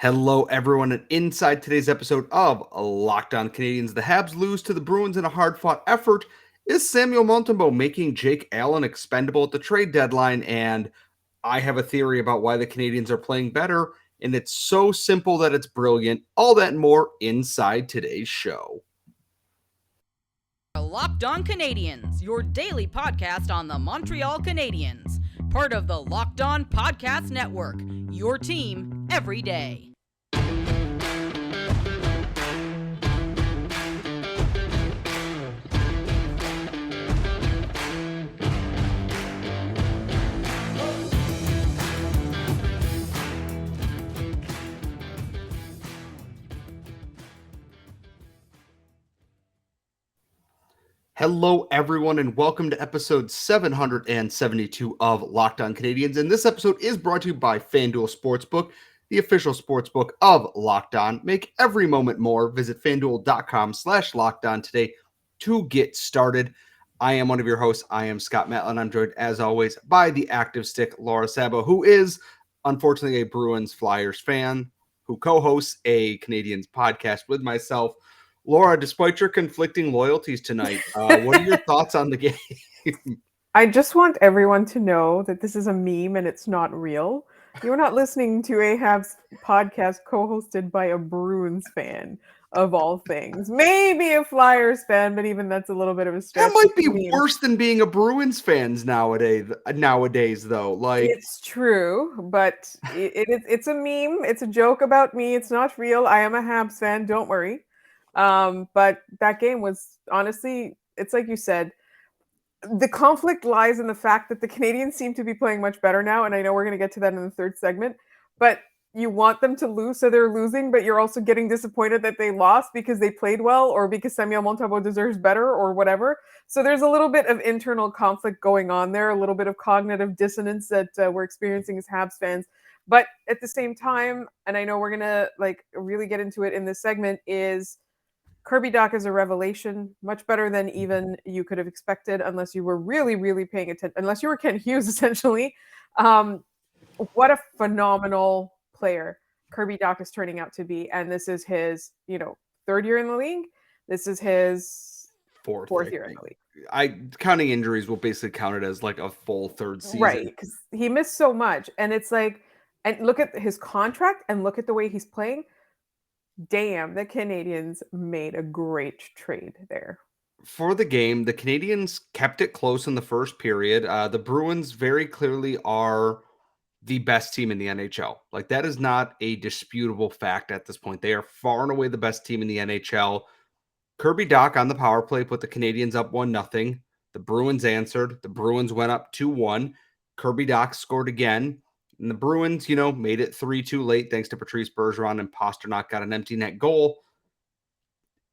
Hello, everyone, and inside today's episode of Locked On Canadiens, the Habs lose to the Bruins in a hard-fought effort. Is Samuel Montembeault making Jake Allen expendable at the trade deadline? And I have a theory about why the Canadiens are playing better, and it's so simple that it's brilliant. All that and more inside today's show. Locked On Canadiens, your daily podcast on the Montreal Canadiens, part of the Locked On Podcast Network, your team every day. Hello, everyone, and welcome to episode 772 of Locked On Canadiens. And this episode is brought to you by FanDuel Sportsbook, the official sportsbook of Locked On. Make every moment more. Visit FanDuel.com/LockedOn today to get started. I am one of your hosts. I am Scott Matlin. I'm joined, as always, by the active stick, Laura Sabo, who is, unfortunately, a Bruins Flyers fan, who co-hosts a Canadiens podcast with myself. Laura, despite your conflicting loyalties tonight, what are your thoughts on the game? I just want everyone to know that this is a meme and it's not real. You're not listening to a Habs podcast co-hosted by a Bruins fan, of all things. Maybe a Flyers fan, but even that's a little bit of a stretch. That might be worse than being a Bruins fan nowadays, though. Like, it's true, but it's a meme. It's a joke about me. It's not real. I am a Habs fan. Don't worry. But that game was honestly, it's like you said, the conflict lies in the fact that the Canadiens seem to be playing much better now. And I know we're going to get to that in the third segment, but you want them to lose. So they're losing, but you're also getting disappointed that they lost because they played well or because Samuel Montembeault deserves better or whatever. So there's a little bit of internal conflict going on there, a little bit of cognitive dissonance that we're experiencing as Habs fans. But at the same time, and I know we're going to really get into it in this segment, is Kirby Dach is a revelation, much better than even you could have expected, unless you were really, really paying attention, unless you were Ken Hughes, essentially. What a phenomenal player Kirby Dach is turning out to be. And this is his, third year in the league. This is his fourth year in the league. Counting injuries will basically count it as like a full third season. Right, because he missed so much. And it's like, and look at his contract and look at the way he's playing. Damn, the Canadiens made a great trade there. For the game, the Canadiens kept it close in the first period. The Bruins very clearly are the best team in the NHL. Like, that is not a disputable fact at this point. They are far and away the best team in the NHL. Kirby Dach on the power play put the Canadiens up 1-0. The Bruins answered. The Bruins went up 2-1. Kirby Dach scored again. And the Bruins, made it 3-2 late thanks to Patrice Bergeron, and Pasternak got an empty net goal.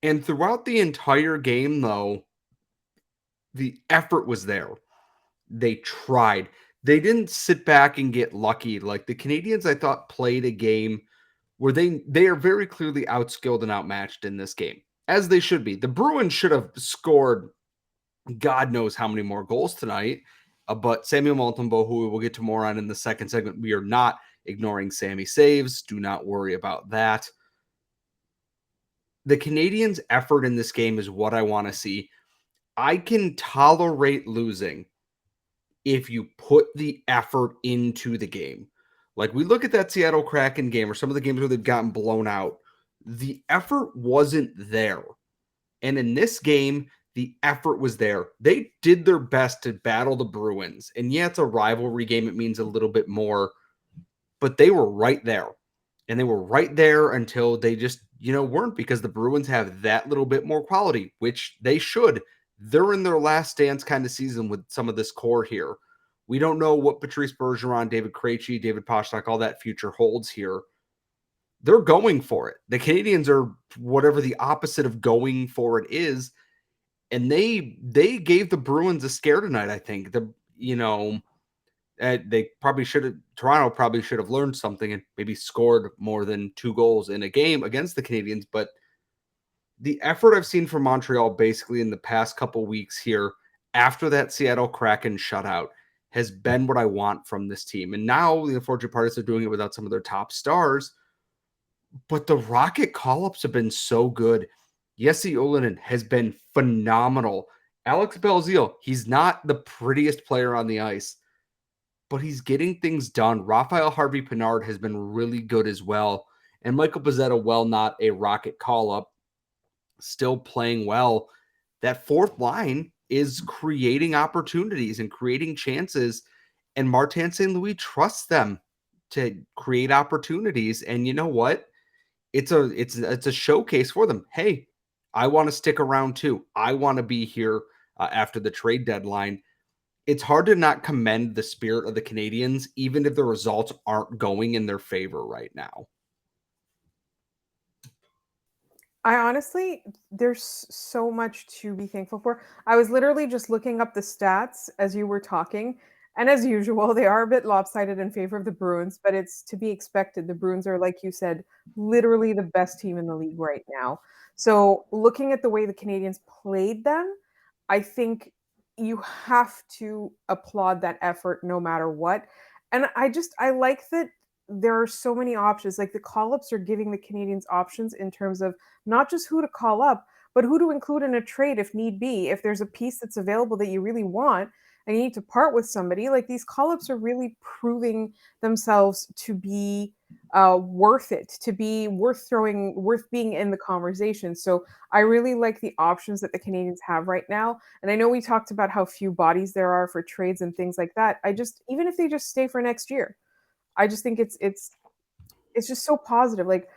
And throughout the entire game, though, the effort was there. They tried. They didn't sit back and get lucky. Like, the Canadiens, I thought, played a game where they are very clearly outskilled and outmatched in this game, as they should be. The Bruins should have scored God knows how many more goals tonight. But Samuel Montembeault, who we will get to more on in the second segment, we are not ignoring Sammy saves. Do not worry about that. The Canadiens' effort in this game is what I want to see. I can tolerate losing if you put the effort into the game. Like, we look at that Seattle Kraken game or some of the games where they've gotten blown out. The effort wasn't there. And in this game, the effort was there. They did their best to battle the Bruins. And yeah, it's a rivalry game. It means a little bit more. But they were right there. And they were right there until they just, weren't, because the Bruins have that little bit more quality, which they should. They're in their last dance kind of season with some of this core here. We don't know what Patrice Bergeron, David Krejci, David Pasternak, all that future holds here. They're going for it. The Canadiens are whatever the opposite of going for it is. And they gave the Bruins a scare tonight, I think. They probably should have, Toronto probably should have learned something and maybe scored more than 2 goals in a game against the Canadiens. But the effort I've seen from Montreal basically in the past couple weeks here after that Seattle Kraken shutout has been what I want from this team. And now the unfortunate part is they're doing it without some of their top stars. But the Rocket call-ups have been so good. Jesse Olonen has been phenomenal. Alex Belzile, he's not the prettiest player on the ice, but he's getting things done. Raphael Harvey-Pinard has been really good as well. And Michael Pezzetta, while not a Rocket call-up, still playing well. That fourth line is creating opportunities and creating chances. And Martin St. Louis trusts them to create opportunities. And you know what? It's a showcase for them. Hey, I want to stick around too. I want to be here after the trade deadline. It's hard to not commend the spirit of the Canadiens, even if the results aren't going in their favor right now. I honestly, there's so much to be thankful for. I was literally just looking up the stats as you were talking. And as usual, they are a bit lopsided in favor of the Bruins, but it's to be expected. The Bruins are, like you said, literally the best team in the league right now. So looking at the way the Canadiens played them, I think you have to applaud that effort no matter what. And I like that there are so many options. Like the call-ups are giving the Canadiens options in terms of not just who to call up, but who to include in a trade if need be. If there's a piece that's available that you really want and you need to part with somebody, like these call-ups are really proving themselves to be worth it, to be worth being in the conversation. So I really like the options that the Canadiens have right now. And I know we talked about how few bodies there are for trades and things like that. Even if they just stay for next year, I just think it's just so positive. Like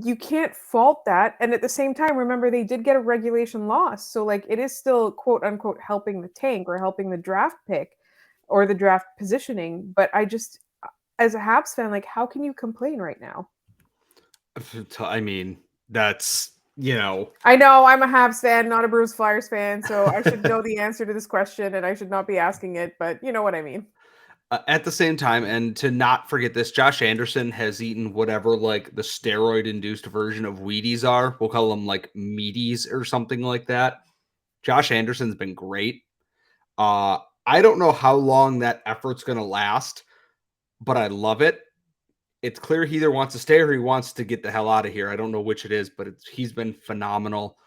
you can't fault that. And at the same time, remember they did get a regulation loss. So like it is still quote unquote helping the tank or helping the draft pick or the draft positioning. But I just as a Habs fan, like how can you complain right now? I mean, that's, I know I'm a Habs fan, not a Bruce Flyers fan, so I should know the answer to this question and I should not be asking it, but you know what I mean. At the same time, and to not forget this, Josh Anderson has eaten whatever like the steroid-induced version of Wheaties are. We'll call them like meaties or something like that. Josh Anderson's been great. I don't know how long that effort's going to last, but I love it. It's clear he either wants to stay or he wants to get the hell out of here. I don't know which it is, but he's been phenomenal.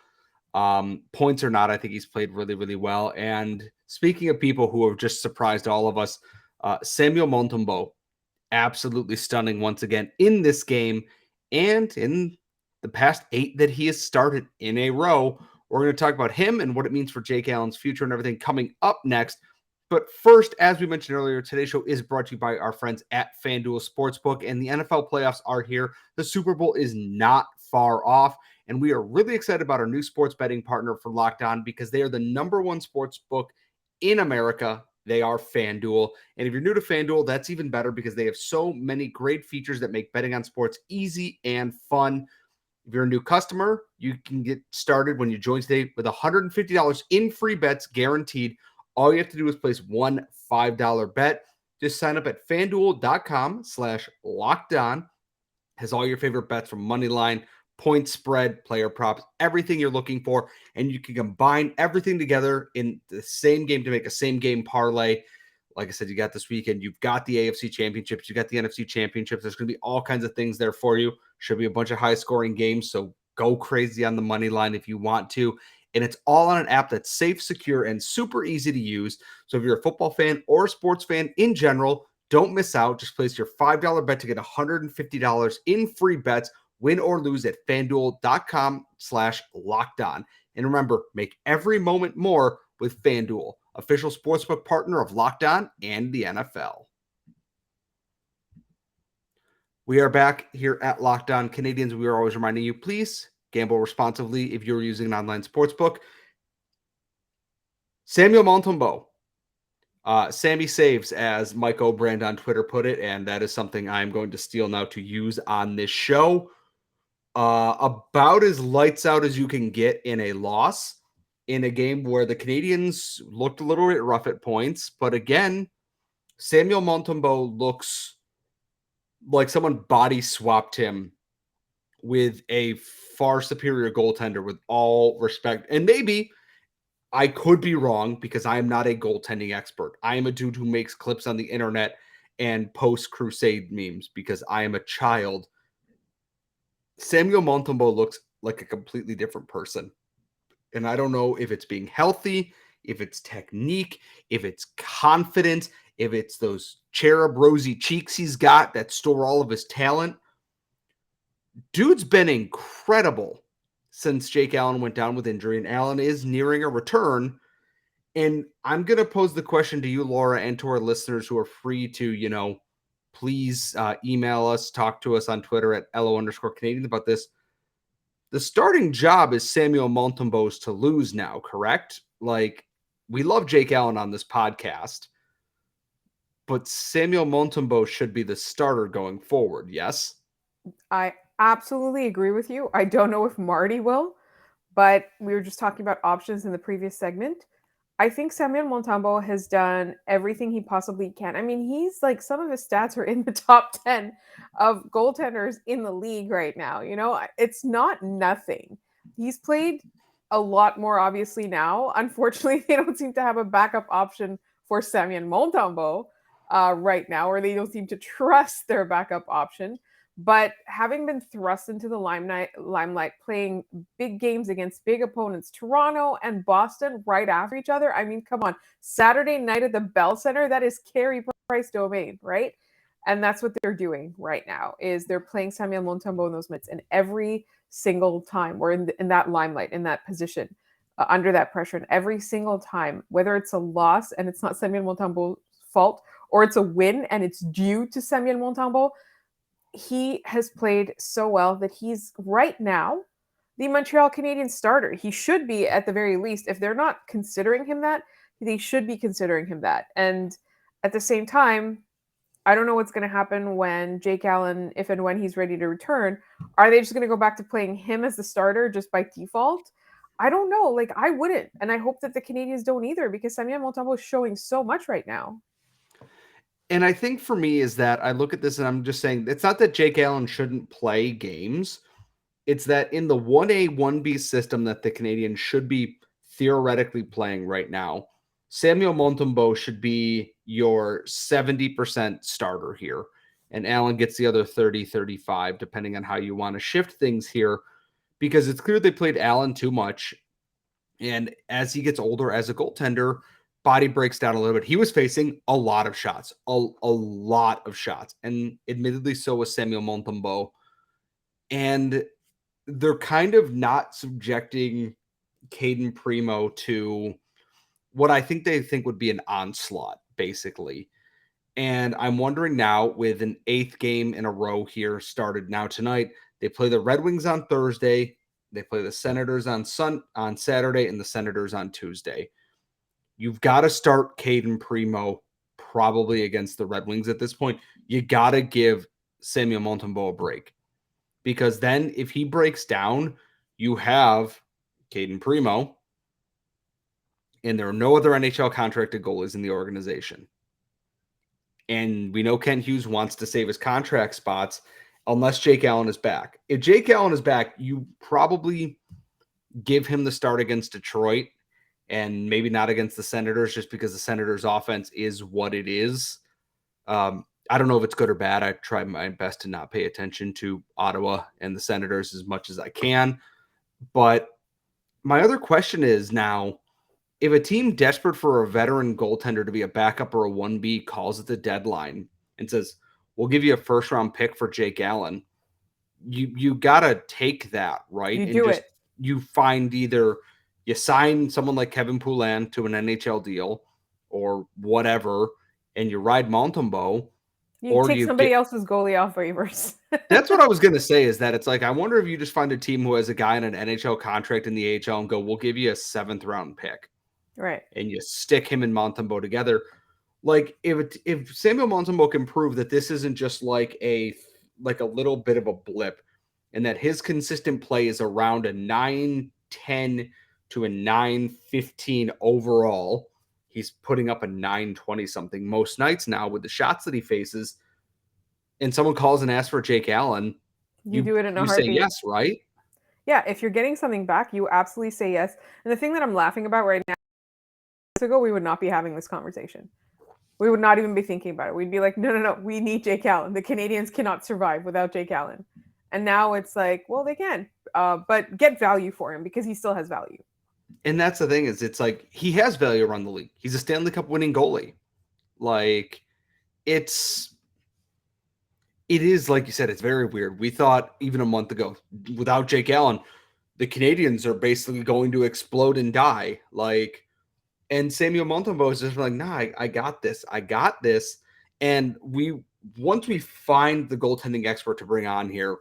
Points or not, I think he's played really, really well. And speaking of people who have just surprised all of us, Samuel Montembeault, absolutely stunning once again in this game and in the past 8 that he has started in a row. We're going to talk about him and what it means for Jake Allen's future and everything coming up next. But first, as we mentioned earlier, today's show is brought to you by our friends at FanDuel Sportsbook, and the NFL playoffs are here. The Super Bowl is not far off, and we are really excited about our new sports betting partner for Locked On because they are the number one sports book in America. They are FanDuel. And if you're new to FanDuel, that's even better because they have so many great features that make betting on sports easy and fun. If you're a new customer, you can get started when you join today with $150 in free bets guaranteed. All you have to do is place one $5 bet. Just sign up at fanduel.com/lockedon. Has all your favorite bets from money line, point spread, player props, everything you're looking for. And you can combine everything together in the same game to make a same game parlay. Like I said, you got this weekend. You've got the AFC championships. You got the NFC championships. There's going to be all kinds of things there for you. Should be a bunch of high scoring games. So go crazy on the money line if you want to. And it's all on an app that's safe, secure, and super easy to use. So if you're a football fan or a sports fan in general, don't miss out. Just place your $5 bet to get $150 in free bets, win or lose at fanduel.com/lockedon. And remember, make every moment more with FanDuel, official sportsbook partner of Locked On and the NFL. We are back here at Locked On Canadiens. We are always reminding you, please gamble responsibly if you're using an online sportsbook. Samuel Montembeault. Sammy saves, as Mike O'Brand on Twitter put it, and that is something I'm going to steal now to use on this show. About as lights out as you can get in a loss in a game where the Canadiens looked a little bit rough at points. But again, Samuel Montembeault looks like someone body swapped him with a far superior goaltender, with all respect. And maybe I could be wrong because I am not a goaltending expert. I am a dude who makes clips on the internet and posts Crusade memes because I am a child Samuel Montembeault looks like a completely different person. And I don't know if it's being healthy, if it's technique, if it's confidence, if it's those cherub rosy cheeks he's got that store all of his talent. Dude's been incredible since Jake Allen went down with injury, and Allen is nearing a return. And I'm going to pose the question to you, Laura, and to our listeners who are free to, please email us, talk to us on Twitter at LO_Canadian about this. The starting job is Samuel Montembeault's to lose now, correct? Like, we love Jake Allen on this podcast, but Samuel Montembeault should be the starter going forward, yes? I absolutely agree with you. I don't know if Marty will, but we were just talking about options in the previous segment. I think Samuel Montembeault has done everything he possibly can. I mean, he's like, some of his stats are in the top 10 of goaltenders in the league right now. It's not nothing. He's played a lot more, obviously, now. Unfortunately, they don't seem to have a backup option for Samuel Montembeault right now, or they don't seem to trust their backup option. But having been thrust into the limelight, playing big games against big opponents, Toronto and Boston right after each other. I mean, come on. Saturday night at the Bell Center, that is Carey Price domain, right? And that's what they're doing right now, is they're playing Samuel Montembeault in those minutes. And every single time we're in that limelight, in that position, under that pressure, and every single time, whether it's a loss and it's not Samuel Montembeault's fault, or it's a win and it's due to Samuel Montembeault, he has played so well that he's right now the Montreal Canadiens starter. He should be, at the very least. If they're not considering him that, they should be considering him that. And at the same time, I don't know what's going to happen when Jake Allen, if and when he's ready to return. Are they just going to go back to playing him as the starter just by default? I don't know. Like, I wouldn't. And I hope that the Canadiens don't either, because Samuel Montembeault is showing so much right now. And I think for me is that I look at this and I'm just saying, it's not that Jake Allen shouldn't play games. It's that in the 1A, 1B system that the Canadiens should be theoretically playing right now, Samuel Montembeault should be your 70% starter here. And Allen gets the other 30, 35, depending on how you want to shift things here, because it's clear they played Allen too much. And as he gets older as a goaltender, body breaks down a little bit. He was facing a lot of shots, a lot of shots. And admittedly, so was Samuel Montembeault. And they're kind of not subjecting Caden Primo to what I think they think would be an onslaught, basically. And I'm wondering now, with an 8th game in a row here started now tonight, they play the Red Wings on Thursday, they play the Senators on Saturday, and the Senators on Tuesday. You've got to start Caden Primo probably against the Red Wings at this point. You got to give Samuel Montembeault a break, because then if he breaks down, you have Caden Primo, and there are no other NHL contracted goalies in the organization. And we know Kent Hughes wants to save his contract spots unless Jake Allen is back. If Jake Allen is back, you probably give him the start against Detroit and maybe not against the Senators, just because the Senators' offense is what it is. I don't know if it's good or bad. I try my best to not pay attention to Ottawa and the Senators as much as I can. But my other question is now, if a team desperate for a veteran goaltender to be a backup or a 1B calls at the deadline and says, we'll give you a first-round pick for Jake Allen, you got to take that, right? You find either you sign someone like Kevin Poulin to an NHL deal or whatever, and you ride Montembeault. You take somebody else's goalie off waivers. That's what I was going to say, is that it's like, I wonder if you just find a team who has a guy in an NHL contract in the AHL and go, we'll give you a 7th-round pick. Right. And you stick him and Montembeault together. Like, if Samuel Montembeault can prove that this isn't just like a little bit of a blip, and that his consistent play is around a 9-10 to a 9-15 overall, he's putting up a 9-20 something most nights now with the shots that he faces, and someone calls and asks for Jake Allen, you do it in a heartbeat. You say yes, right? Yeah, if you're getting something back, you absolutely say yes. And the thing that I'm laughing about right now, ago, we would not be having this conversation. We would not even be thinking about it. We'd be like, no, we need Jake Allen. The Canadiens cannot survive without Jake Allen. And now it's like, well, they can, but get value for him because he still has value. And that's the thing is, it's like he has value around the league. He's a Stanley Cup winning goalie. Like, it is, like you said, it's very weird. We thought even a month ago, without Jake Allen, the Canadiens are basically going to explode and die. Like, and Samuel Montembeault is just like, nah, I got this. I got this. And once we find the goaltending expert to bring on here,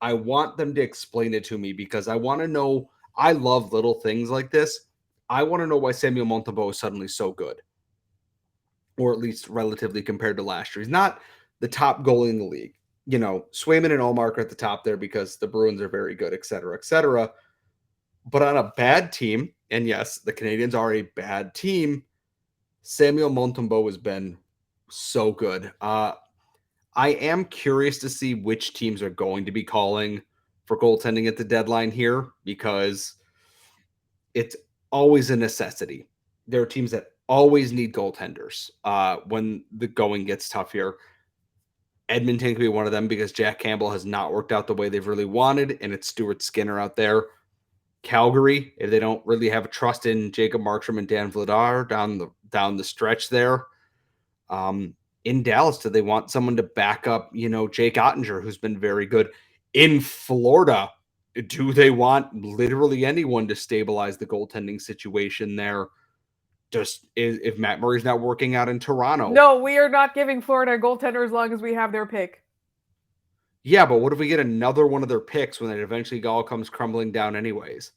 I want them to explain it to me because I want to know. I love little things like this. I want to know why Samuel Montembeault is suddenly so good, or at least relatively compared to last year. He's not the top goalie in the league. You know, Swayman and Allmark are at the top there because the Bruins are very good, et cetera, et cetera. But on a bad team, and yes, the Canadiens are a bad team, Samuel Montembeault has been so good. I am curious to see which teams are going to be calling for goaltending at the deadline here because it's always a necessity. There are teams that always need goaltenders when the going gets tough here. Edmonton could be one of them because Jack Campbell has not worked out the way they've really wanted, and it's Stuart Skinner out there. Calgary, if they don't really have a trust in Jacob Markstrom and Dan Vladar down the stretch there. In Dallas, do they want someone to back up, Jake Ottinger, who's been very good? In Florida, do they want literally anyone to stabilize the goaltending situation there? Just if Matt Murray's not working out in Toronto. No, we are not giving Florida a goaltender as long as we have their pick. Yeah, but what if we get another one of their picks when it eventually all comes crumbling down anyways?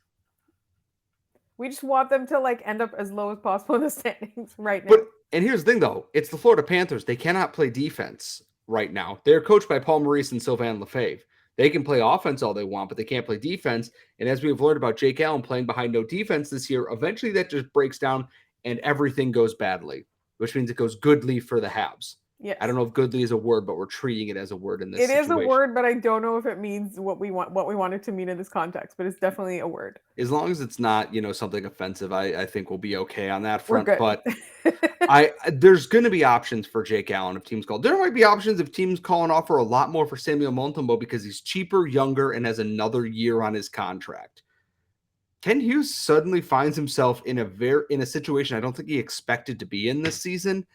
We just want them to end up as low as possible in the standings right now. And here's the thing, though. It's the Florida Panthers. They cannot play defense right now. They're coached by Paul Maurice and Sylvain Lefebvre. They can play offense all they want, but they can't play defense. And as we've learned about Jake Allen playing behind no defense this year, eventually that just breaks down and everything goes badly, which means it goes goodly for the Habs. Yes. I don't know if goodly is a word, but we're treating it as a word in this situation. It is a word, but I don't know if it means what we want it to mean in this context, but it's definitely a word. As long as it's not, something offensive, I think we'll be okay on that front. We're good. But there's going to be options for Jake Allen if teams call. There might be options if teams call and offer a lot more for Samuel Montembeault because he's cheaper, younger, and has another year on his contract. Ken Hughes suddenly finds himself in a situation I don't think he expected to be in this season,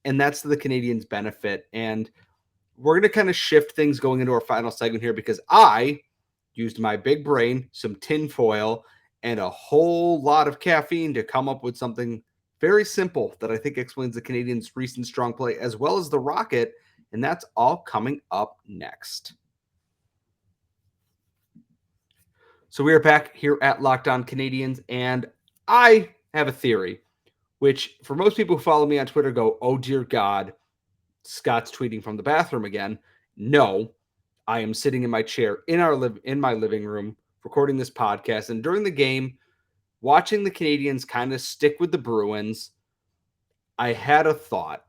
and that's to the Canadiens' benefit. And we're going to kind of shift things going into our final segment here because I used my big brain, some tinfoil, and a whole lot of caffeine to come up with something very simple that I think explains the Canadiens' recent strong play as well as the Rocket, and that's all coming up next. So we are back here at Locked On Canadiens, and I have a theory, which for most people who follow me on Twitter go, oh dear God, Scott's tweeting from the bathroom again. No, I am sitting in my chair in my living room recording this podcast, and during the game, watching the Canadiens kind of stick with the Bruins, I had a thought.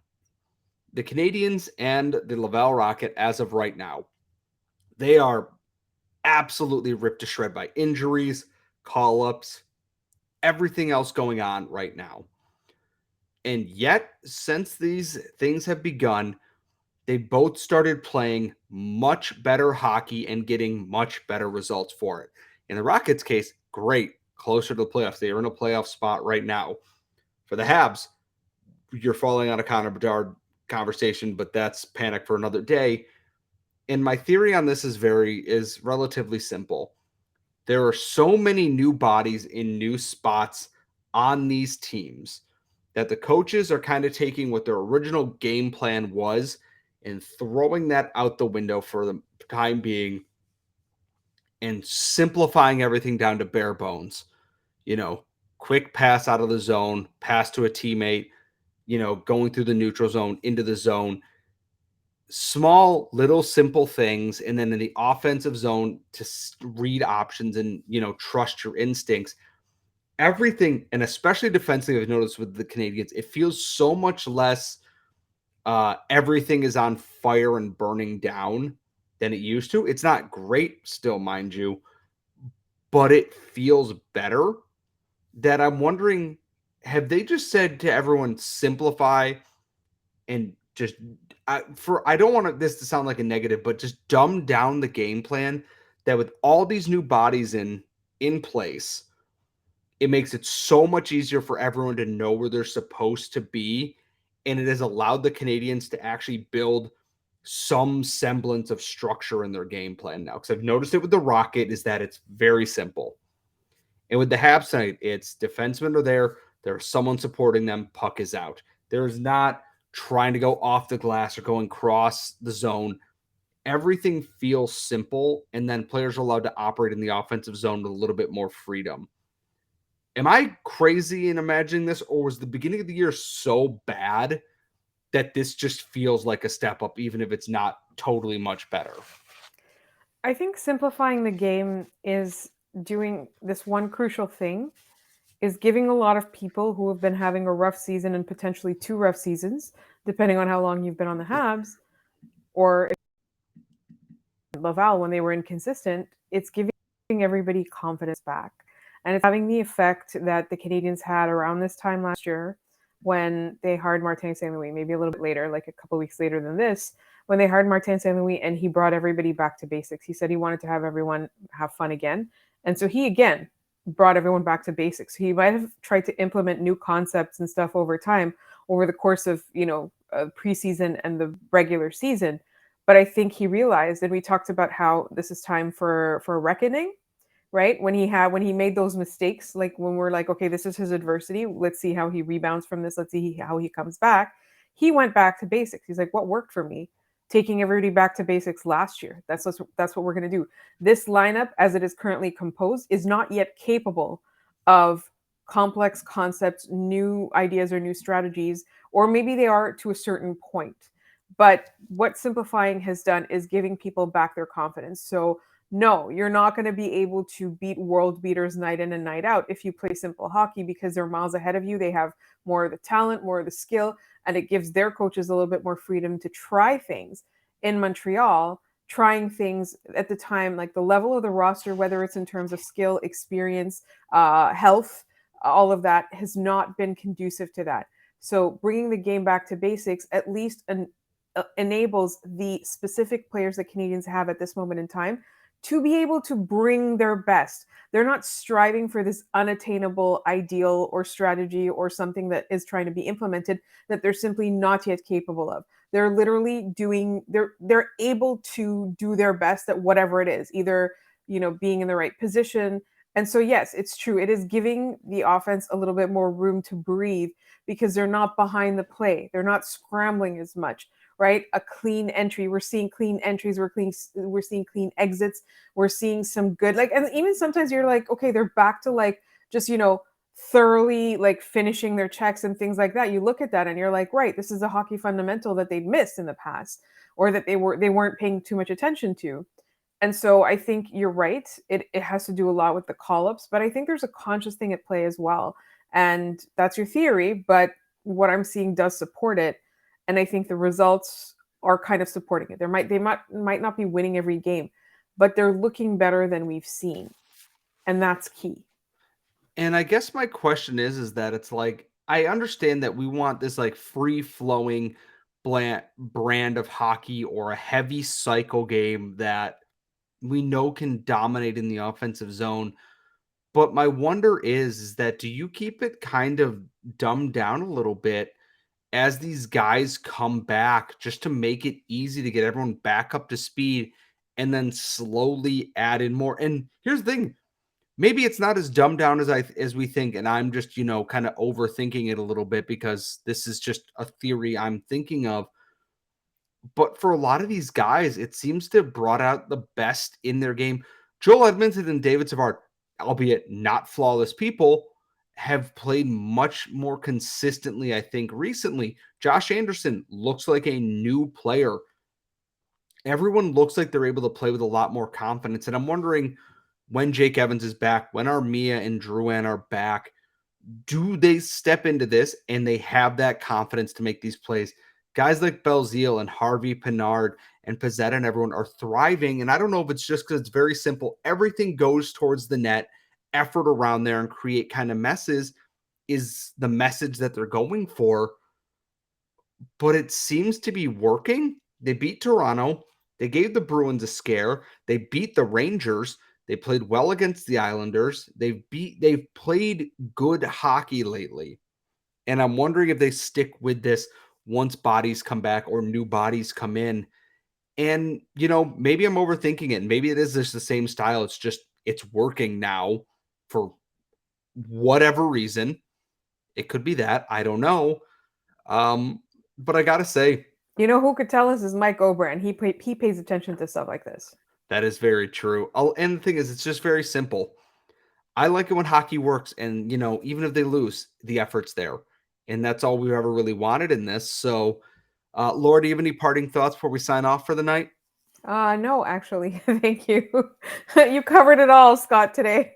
The Canadiens and the Laval Rocket, as of right now, they are absolutely ripped to shred by injuries, call-ups, everything else going on right now. And yet, since these things have begun, they both started playing much better hockey and getting much better results for it. In the Rockets' case, great, closer to the playoffs. They are in a playoff spot right now. For the Habs, you're falling on a Connor Bedard conversation, but that's panic for another day. And my theory on this is relatively simple. There are so many new bodies in new spots on these teams that the coaches are kind of taking what their original game plan was and throwing that out the window for the time being and simplifying everything down to bare bones. Quick pass out of the zone, pass to a teammate, going through the neutral zone into the zone. Small, little, simple things. And then in the offensive zone to read options and, trust your instincts. Everything, and especially defensively, I've noticed with the Canadiens, it feels so much less everything is on fire and burning down than it used to. It's not great still, mind you, but it feels better. That I'm wondering, have they just said to everyone, simplify and just I don't want this to sound like a negative, but just dumb down the game plan that with all these new bodies in place, it makes it so much easier for everyone to know where they're supposed to be. And it has allowed the Canadians to actually build some semblance of structure in their game plan now. Because I've noticed it with the Rocket is that it's very simple. And with the Habs tonight, it's defensemen are there. There's someone supporting them. Puck is out. There's not trying to go off the glass or going across the zone. Everything feels simple. And then players are allowed to operate in the offensive zone with a little bit more freedom. Am I crazy in imagining this, or was the beginning of the year so bad that this just feels like a step up, even if it's not totally much better? I think simplifying the game is doing this one crucial thing, is giving a lot of people who have been having a rough season and potentially 2 rough seasons, depending on how long you've been on the Habs, or Laval when they were inconsistent, it's giving everybody confidence back. And it's having the effect that the Canadiens had around this time last year when they hired Martin St. Louis, maybe a little bit later, like a couple weeks later than this, when they hired Martin St. Louis and he brought everybody back to basics. He said he wanted to have everyone have fun again. And so he again brought everyone back to basics. He might have tried to implement new concepts and stuff over time, over the course of, preseason and the regular season. But I think he realized, and we talked about how this is time for reckoning, right? When he made those mistakes, like when we're like, okay, this is his adversity. Let's see how he rebounds from this. Let's see how he comes back. He went back to basics. He's like, what worked for me? Taking everybody back to basics last year. That's what we're going to do. This lineup, as it is currently composed, is not yet capable of complex concepts, new ideas, or new strategies, or maybe they are to a certain point. But what simplifying has done is giving people back their confidence. So no, you're not going to be able to beat world beaters night in and night out if you play simple hockey, because they're miles ahead of you. They have more of the talent, more of the skill, and it gives their coaches a little bit more freedom to try things. In Montreal, trying things at the time, like the level of the roster, whether it's in terms of skill, experience, health, all of that has not been conducive to that. So bringing the game back to basics at least enables the specific players that Canadians have at this moment in time to be able to bring their best. They're not striving for this unattainable ideal or strategy or something that is trying to be implemented that they're simply not yet capable of. They're literally they're able to do their best at whatever it is, either, being in the right position. And so, yes, it's true. It is giving the offense a little bit more room to breathe because they're not behind the play. They're not scrambling as much, right? A clean entry. We're seeing clean entries. We're seeing clean exits. We're seeing some good, like, and even sometimes you're like, okay, they're back to like just, thoroughly like finishing their checks and things like that. You look at that and you're like, right, this is a hockey fundamental that they'd missed in the past, or that they weren't paying too much attention to. And so I think you're right. It has to do a lot with the call-ups, but I think there's a conscious thing at play as well. And that's your theory, but what I'm seeing does support it. And I think the results are kind of supporting it. They might not be winning every game, but they're looking better than we've seen. And that's key. And I guess my question is that it's like, I understand that we want this like free flowing brand of hockey or a heavy cycle game that we know can dominate in the offensive zone. But my wonder is that do you keep it kind of dumbed down a little bit as these guys come back just to make it easy to get everyone back up to speed and then slowly add in more? And here's the thing, maybe it's not as dumbed down as we think, and I'm just, kind of overthinking it a little bit because this is just a theory I'm thinking of. But for a lot of these guys, it seems to have brought out the best in their game. Joel Edmondson and David Savard, albeit not flawless people, have played much more consistently, I think, recently. Josh Anderson looks like a new player. Everyone looks like they're able to play with a lot more confidence. And I'm wondering when Jake Evans is back, when Armia and Drouin are back, do they step into this and they have that confidence to make these plays? Guys like Belzile and Harvey Pinard and Pizzetta and everyone are thriving. And I don't know if it's just because it's very simple. Everything goes towards the net, effort around there and create kind of messes is the message that they're going for. but it seems to be working. They beat Toronto. They gave the Bruins a scare. They beat the Rangers. They played well against the Islanders. They've played good hockey lately. And I'm wondering if they stick with this once bodies come back or new bodies come in. And, maybe I'm overthinking it. Maybe it is just the same style. It's working now for whatever reason. It could be that. I don't know. But I got to say, You know who could tell us is Mike O'Brien. He pays attention to stuff like this. that is very true. And the thing is, it's just very simple. I like it when hockey works, and even if they lose, the effort's there, and that's all we've ever really wanted in this. So, Laura, do you have any parting thoughts before we sign off for the night? No, actually, thank you. You covered it all, Scott, today.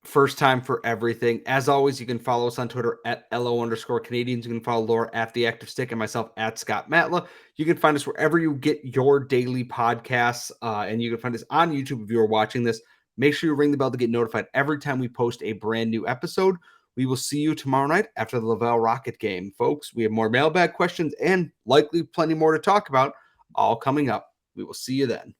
First time for everything. As always, you can follow us on Twitter at LO_Canadians. You can follow Laura at The Active Stick and myself at Scott Matla. You can find us wherever you get your daily podcasts, and you can find us on YouTube if you are watching this. Make sure you ring the bell to get notified every time we post a brand new episode. We will see you tomorrow night after the Laval Rocket game. Folks, we have more mailbag questions and likely plenty more to talk about all coming up. We will see you then.